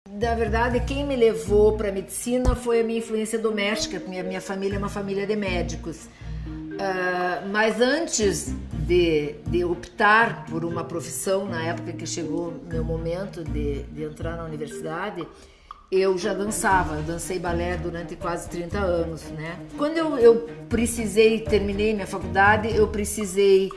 Na verdade, quem me levou para a medicina foi a minha influência doméstica, porque minha família é uma família de médicos. Mas antes de optar por uma profissão, na época que chegou meu momento de entrar na universidade, eu já dançava, eu dancei balé durante quase 30 anos, né? Quando eu terminei minha faculdade, eu precisei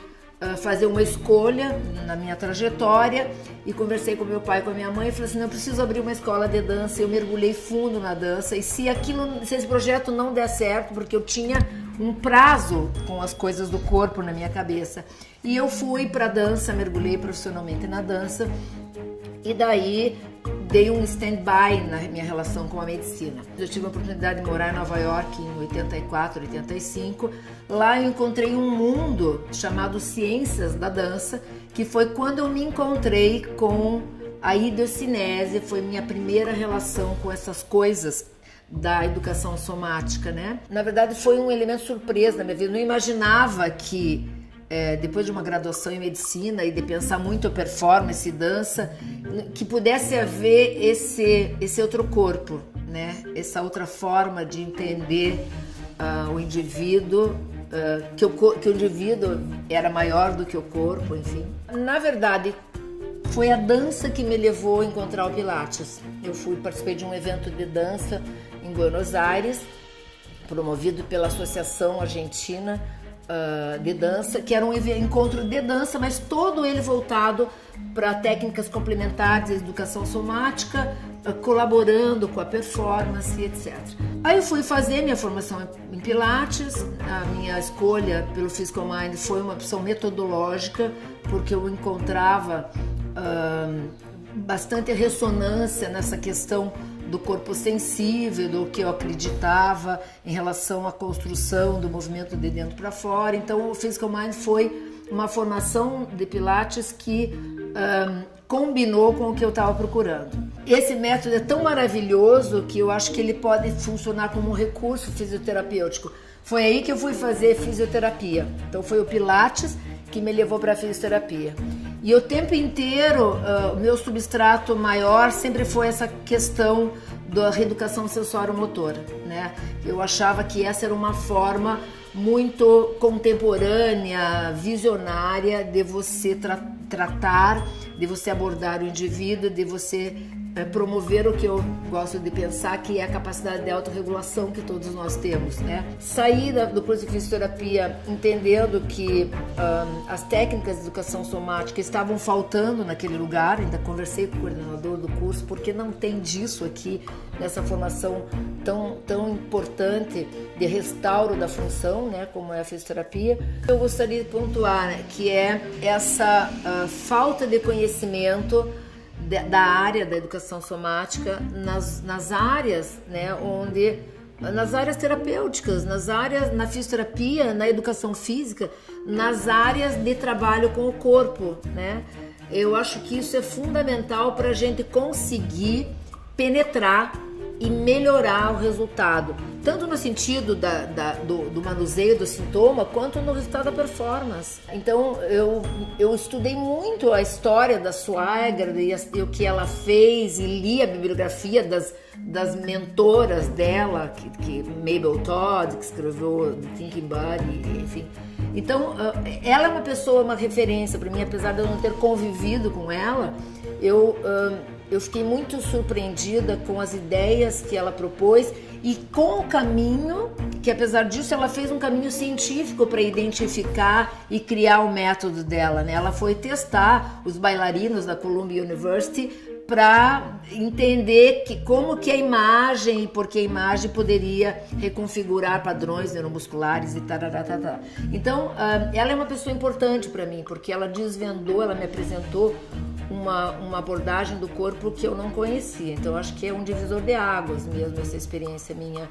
fazer uma escolha na minha trajetória e conversei com meu pai e com a minha mãe e falei assim, não, eu preciso abrir uma escola de dança. Eu mergulhei fundo na dança e se esse projeto não der certo, porque eu tinha um prazo com as coisas do corpo na minha cabeça, e eu fui para dança, mergulhei profissionalmente na dança e daí dei um stand-by na minha relação com a medicina. Eu tive a oportunidade de morar em Nova York em 84, 85. Lá eu encontrei um mundo chamado Ciências da Dança, que foi quando eu me encontrei com a idiocinese, foi minha primeira relação com essas coisas da educação somática, né? Na verdade foi um elemento surpresa na minha vida, eu não imaginava que depois de uma graduação em medicina e de pensar muito a performance e dança, que pudesse haver esse outro corpo, né? Essa outra forma de entender o indivíduo, que o indivíduo era maior do que o corpo, enfim. Na verdade, foi a dança que me levou a encontrar o Pilates. Eu participei de um evento de dança em Buenos Aires, promovido pela Associação Argentina de Dança, que era um encontro de dança, mas todo ele voltado para técnicas complementares de educação somática, colaborando com a performance, etc. Aí eu fui fazer minha formação em Pilates. A minha escolha pelo Physical Mind foi uma opção metodológica, porque eu encontrava bastante ressonância nessa questão do corpo sensível, do que eu acreditava em relação à construção do movimento de dentro para fora. Então o Physical Mind foi uma formação de Pilates que combinou com o que eu estava procurando. Esse método é tão maravilhoso que eu acho que ele pode funcionar como um recurso fisioterapêutico. Foi aí que eu fui fazer fisioterapia. Então foi o Pilates que me levou para a fisioterapia. E o tempo inteiro, o meu substrato maior sempre foi essa questão da reeducação sensório-motora, né? Eu achava que essa era uma forma muito contemporânea, visionária de você tratar, de você abordar o indivíduo, de você promover o que eu gosto de pensar, que é a capacidade de autorregulação que todos nós temos, né? Saí do curso de fisioterapia entendendo que as técnicas de educação somática estavam faltando naquele lugar. Ainda conversei com o coordenador do curso, porque não tem disso aqui nessa formação tão importante de restauro da função, né, como é a fisioterapia. Eu gostaria de pontuar, né, que é essa falta de conhecimento da área da educação somática nas áreas, né, nas áreas terapêuticas, na fisioterapia, na educação física, nas áreas de trabalho com o corpo, né? Eu acho que isso é fundamental para a gente conseguir penetrar e melhorar o resultado, tanto no sentido do manuseio do sintoma, quanto no resultado da performance. Então, eu estudei muito a história da Swigert e o que ela fez, e li a bibliografia das mentoras dela, que Mabel Todd, que escreveu The Thinking Body, enfim. Então, ela é uma pessoa, uma referência para mim, apesar de eu não ter convivido com ela. Eu fiquei muito surpreendida com as ideias que ela propôs e com o caminho, que apesar disso ela fez um caminho científico para identificar e criar o método dela, né? Ela foi testar os bailarinos da Columbia University para entender como que a imagem e por que a imagem poderia reconfigurar padrões neuromusculares e tarará. Então, ela é uma pessoa importante para mim, porque ela desvendou, ela me apresentou uma abordagem do corpo que eu não conhecia. Então, acho que é um divisor de águas mesmo essa experiência minha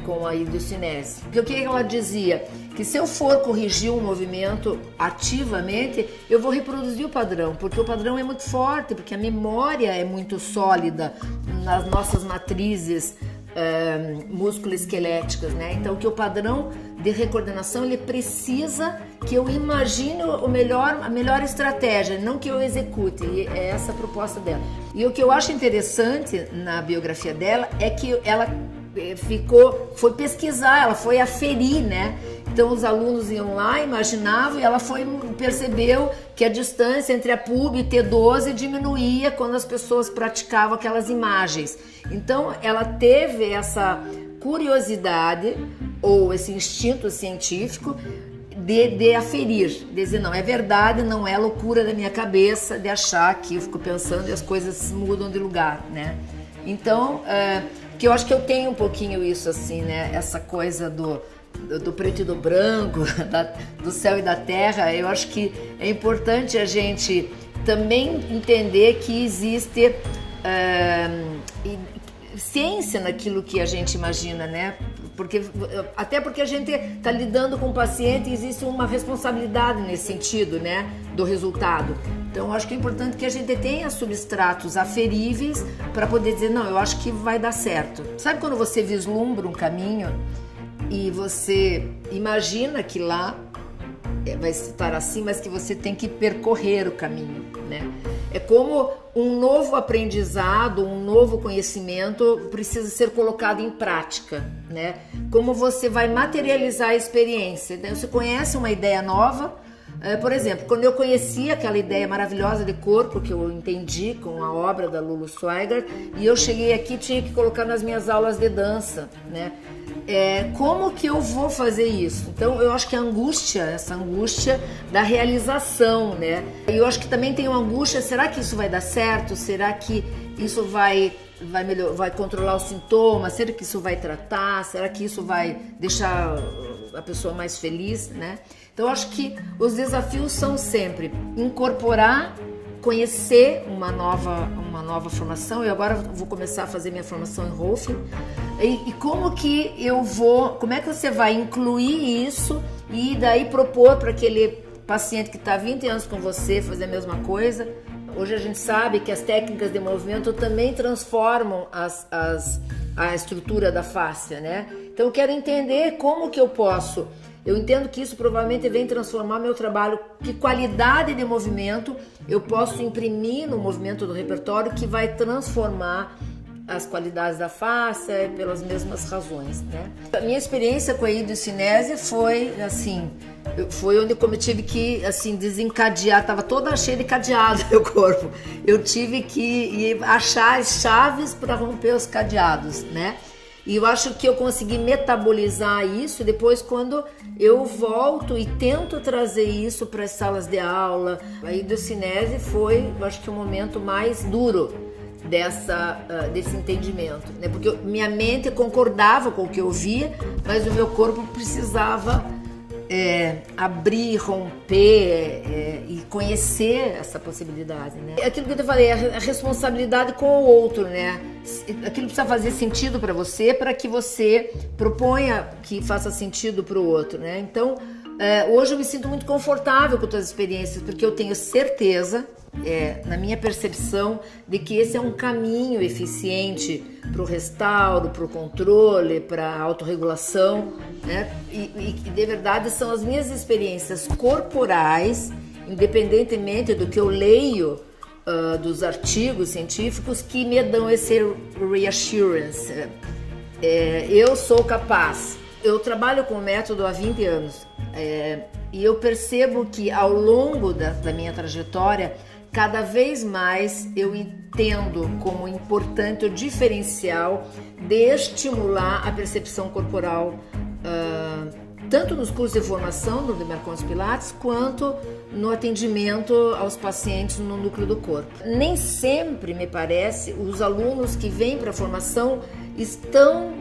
com a idiocinese. Porque o que ela dizia? Que se eu for corrigir um movimento ativamente, eu vou reproduzir o padrão, porque o padrão é muito forte, porque a memória é muito sólida nas nossas matrizes músculo-esqueléticas, né? Então que o padrão de recoordenação ele precisa que eu imagine a melhor estratégia, não que eu execute. E é essa a proposta dela. E o que eu acho interessante na biografia dela é que ela foi pesquisar, ela foi aferir, né? Então os alunos iam lá, imaginavam, e ela percebeu que a distância entre a pub e T12 diminuía quando as pessoas praticavam aquelas imagens. Então ela teve essa curiosidade ou esse instinto científico de aferir, de dizer, não, é verdade, não é loucura da minha cabeça de achar que eu fico pensando e as coisas mudam de lugar, né? Então, que eu acho que eu tenho um pouquinho isso assim, né? Essa coisa do preto e do branco, do céu e da terra. Eu acho que é importante a gente também entender que existe ciência naquilo que a gente imagina, né? Até porque a gente está lidando com o paciente e existe uma responsabilidade nesse sentido, né? Do resultado. Então, eu acho que é importante que a gente tenha substratos aferíveis para poder dizer, não, eu acho que vai dar certo. Sabe quando você vislumbra um caminho e você imagina que lá vai estar assim, mas que você tem que percorrer o caminho, né? É como um novo aprendizado, um novo conhecimento precisa ser colocado em prática, né? Como você vai materializar a experiência. Então, você conhece uma ideia nova, por exemplo, quando eu conheci aquela ideia maravilhosa de corpo que eu entendi com a obra da Lulu Schweiger, e eu cheguei aqui, tinha que colocar nas minhas aulas de dança, né? Como que eu vou fazer isso? Então eu acho que essa angústia da realização, né? E eu acho que também tem uma angústia, será que isso vai dar certo? Será que isso vai controlar os sintomas? Será que isso vai tratar? Será que isso vai deixar a pessoa mais feliz, né? Então eu acho que os desafios são sempre incorporar, conhecer uma nova formação. Eu agora vou começar a fazer minha formação em Rolfing. E como é que você vai incluir isso e daí propor para aquele paciente que está há 20 anos com você fazer a mesma coisa? Hoje a gente sabe que as técnicas de movimento também transformam a estrutura da fáscia, né? Então eu quero entender como que eu posso. Eu entendo que isso provavelmente vem transformar meu trabalho, que qualidade de movimento eu posso imprimir no movimento do repertório que vai transformar as qualidades da fáscia pelas mesmas razões, né? A minha experiência com a hidrocinese foi assim, onde eu tive que assim desencadear, estava toda cheia de cadeado meu corpo. Eu tive que achar as chaves para romper os cadeados, né? E eu acho que eu consegui metabolizar isso depois quando eu volto e tento trazer isso para as salas de aula. A hidrocinese foi, eu acho que o momento mais duro desse entendimento, né? Porque minha mente concordava com o que eu via, mas o meu corpo precisava abrir, romper e conhecer essa possibilidade, né? Aquilo que eu te falei, a responsabilidade com o outro, né? Aquilo precisa fazer sentido para você, para que você proponha que faça sentido para o outro, né? Então, hoje eu me sinto muito confortável com todas as experiências, porque eu tenho certeza, na minha percepção, de que esse é um caminho eficiente para o restauro, para o controle, para a autorregulação, né? E de verdade são as minhas experiências corporais, independentemente do que eu leio dos artigos científicos, que me dão esse reassurance. Eu sou capaz. Eu trabalho com o método há 20 anos e eu percebo que ao longo da minha trajetória, cada vez mais eu entendo como importante o diferencial de estimular a percepção corporal, tanto nos cursos de formação do Marcondes Pilates, quanto no atendimento aos pacientes no núcleo do corpo. Nem sempre, me parece, os alunos que vêm para a formação estão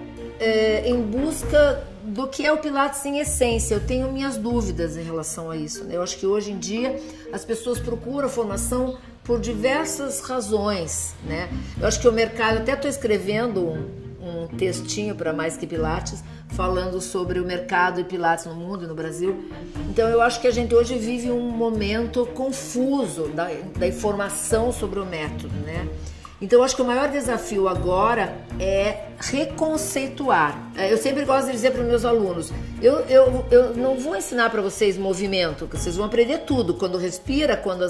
em busca do que é o Pilates em essência. Eu tenho minhas dúvidas em relação a isso, né? Eu acho que hoje em dia as pessoas procuram formação por diversas razões, né? Eu acho que o mercado, até estou escrevendo um textinho para Mais Que Pilates, falando sobre o mercado de Pilates no mundo e no Brasil. Então eu acho que a gente hoje vive um momento confuso da informação sobre o método, né? Então, eu acho que o maior desafio agora é reconceituar. Eu sempre gosto de dizer para os meus alunos, eu não vou ensinar para vocês movimento, que vocês vão aprender tudo, quando respira, quando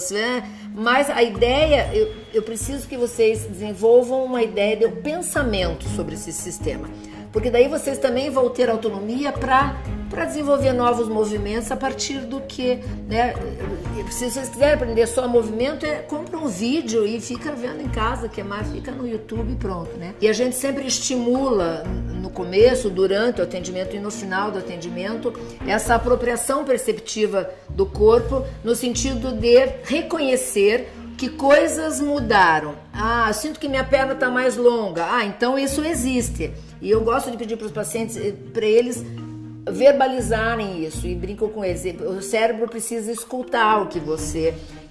mas a ideia, eu preciso que vocês desenvolvam uma ideia de pensamento sobre esse sistema. Porque daí vocês também vão ter autonomia para desenvolver novos movimentos a partir do que, né? Se vocês quiserem aprender só movimento, compra um vídeo e fica vendo em casa, que é mais, fica no YouTube e pronto, né? E a gente sempre estimula no começo, durante o atendimento e no final do atendimento, essa apropriação perceptiva do corpo, no sentido de reconhecer que coisas mudaram. Eu sinto que minha perna está mais longa. Então isso existe. E eu gosto de pedir para os pacientes, para eles verbalizarem isso, e brinco com eles. O cérebro precisa escutar o que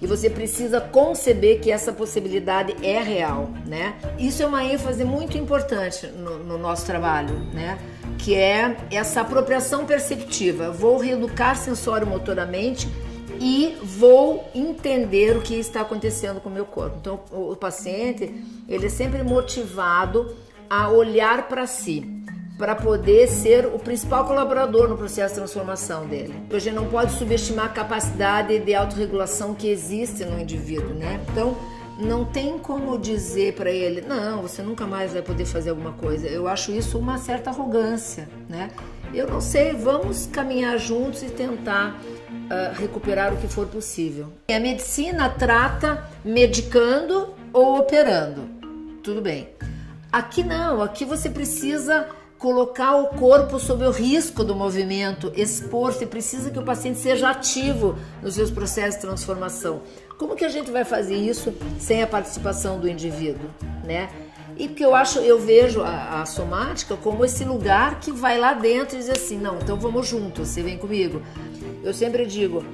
e você precisa conceber que essa possibilidade é real, né? Isso é uma ênfase muito importante no nosso trabalho, né? Que é essa apropriação perceptiva. Vou reeducar sensório-motoramente e vou entender o que está acontecendo com o meu corpo. Então, o paciente, ele é sempre motivado a olhar para si, para poder ser o principal colaborador no processo de transformação dele. A gente não pode subestimar a capacidade de autorregulação que existe no indivíduo, né? Então, não tem como dizer para ele, não, você nunca mais vai poder fazer alguma coisa. Eu acho isso uma certa arrogância, né? Eu não sei, vamos caminhar juntos e tentar recuperar o que for possível. A medicina trata medicando ou operando, tudo bem. Aqui não, aqui você precisa colocar o corpo sob o risco do movimento, expor, você precisa que o paciente seja ativo nos seus processos de transformação. Como que a gente vai fazer isso sem a participação do indivíduo, né? E porque eu vejo a somática como esse lugar que vai lá dentro e diz assim, não, então vamos juntos, você vem comigo. Eu sempre digo,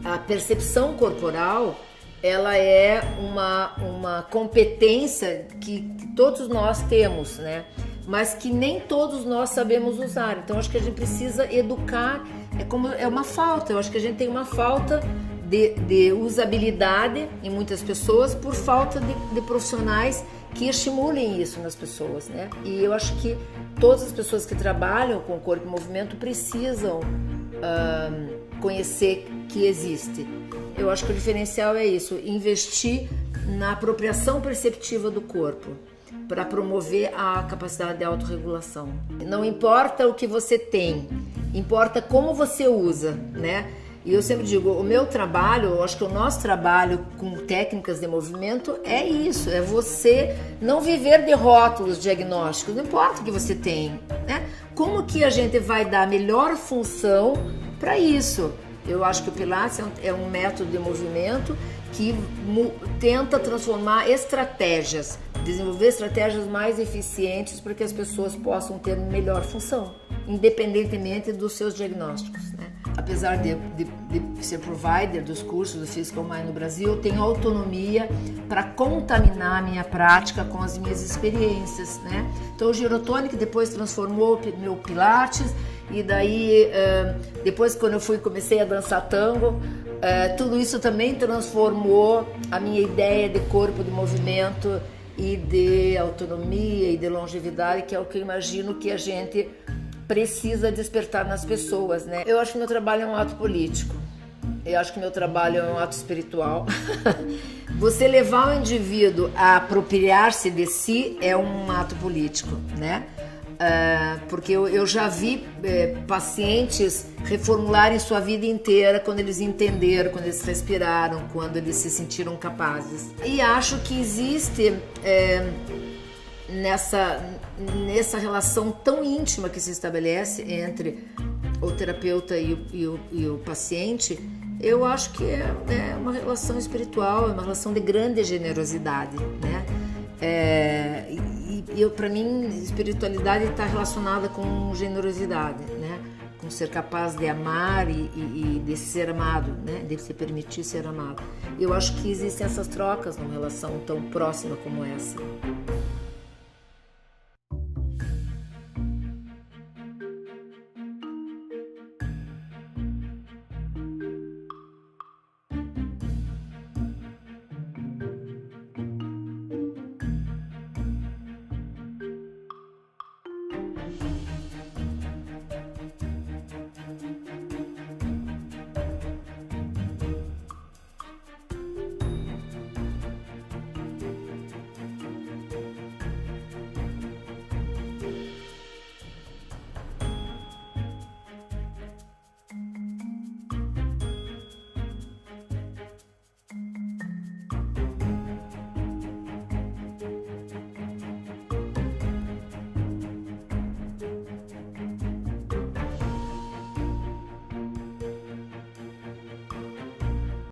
a percepção corporal, ela é uma competência que todos nós temos, né? Mas que nem todos nós sabemos usar. Então, acho que a gente precisa educar, é uma falta. Eu acho que a gente tem uma falta de usabilidade em muitas pessoas por falta de profissionais que estimulem isso nas pessoas, né? E eu acho que todas as pessoas que trabalham com o corpo em movimento precisam conhecer que existe. Eu acho que o diferencial é isso, investir na apropriação perceptiva do corpo para promover a capacidade de autorregulação. Não importa o que você tem, importa como você usa, né? E eu sempre digo, o meu trabalho, eu acho que o nosso trabalho com técnicas de movimento é isso, é você não viver de rótulos diagnósticos, não importa o que você tem, né? Como que a gente vai dar a melhor função para isso? Eu acho que o Pilates é um método de movimento que tenta transformar estratégias, desenvolver estratégias mais eficientes para que as pessoas possam ter melhor função, independentemente dos seus diagnósticos, né? Apesar de ser provider dos cursos do Physical Mind no Brasil, eu tenho autonomia para contaminar a minha prática com as minhas experiências, né? Então o Girotonic depois transformou meu Pilates, e daí depois quando eu comecei a dançar tango, tudo isso também transformou a minha ideia de corpo, de movimento e de autonomia e de longevidade, que é o que eu imagino que a gente precisa despertar nas pessoas, né? Eu acho que meu trabalho é um ato político. Eu acho que meu trabalho é um ato espiritual. Você levar o indivíduo a apropriar-se de si é um ato político, né? Porque eu já vi pacientes reformularem sua vida inteira quando eles entenderam, quando eles respiraram, quando eles se sentiram capazes. E acho que existe nessa relação tão íntima que se estabelece entre o terapeuta e o paciente, eu acho que é uma relação espiritual, é uma relação de grande generosidade, né? Para mim, espiritualidade está relacionada com generosidade, né? Com ser capaz de amar e de ser amado, né? De se permitir ser amado. Eu acho que existem essas trocas numa relação tão próxima como essa.